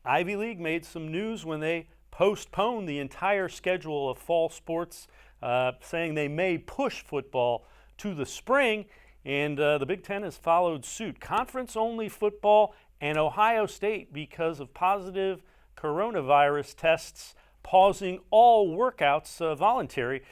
Ivy League made some news when they postponed the entire schedule of fall sports, saying they may push football to the spring, and the Big Ten has followed suit. Conference-only football and Ohio State, because of positive coronavirus tests, pausing all workouts voluntary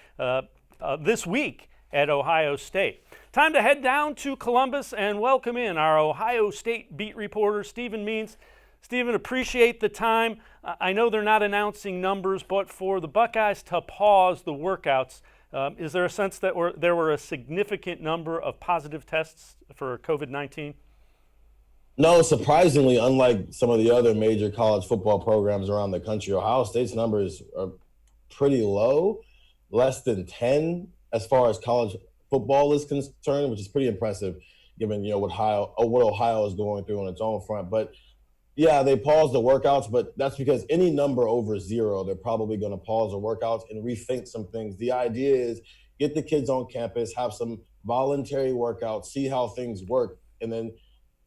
this week at Ohio State. Time to head down to Columbus and welcome in our Ohio State beat reporter, Stephen Means. Stephen, appreciate the time. I know they're not announcing numbers, but for the Buckeyes to pause the workouts, is there a sense that there were a significant number of positive tests for COVID-19? No, surprisingly, unlike some of the other major college football programs around the country, Ohio State's numbers are pretty low, less than 10 as far as college football is concerned, which is pretty impressive given, what Ohio is going through on its own front. But yeah, they paused the workouts, but that's because any number over 0, they're probably going to pause the workouts and rethink some things. The idea is get the kids on campus, have some voluntary workouts, see how things work, and then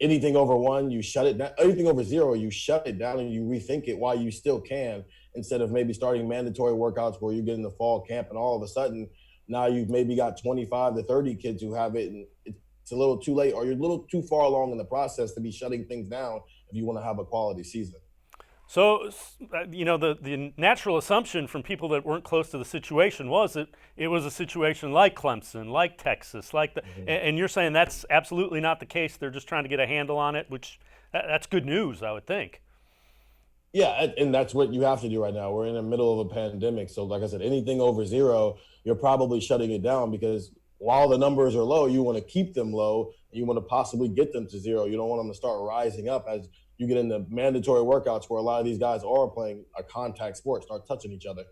anything over 1, you shut it down. Anything over 0, you shut it down and you rethink it while you still can, instead of maybe starting mandatory workouts where you get in the fall camp and all of a sudden now you've maybe got 25 to 30 kids who have it and it's a little too late, or you're a little too far along in the process to be shutting things down if you want to have a quality season. So, the natural assumption from people that weren't close to the situation was that it was a situation like Clemson, like Texas, and you're saying that's absolutely not the case. They're just trying to get a handle on it, which that's good news, I would think. Yeah, and that's what you have to do right now. We're in the middle of a pandemic. So like I said, anything over 0, you're probably shutting it down because while the numbers are low, you want to keep them low. And you want to possibly get them to 0. You don't want them to start rising up as you get into mandatory workouts where a lot of these guys are playing a contact sport, start touching each other.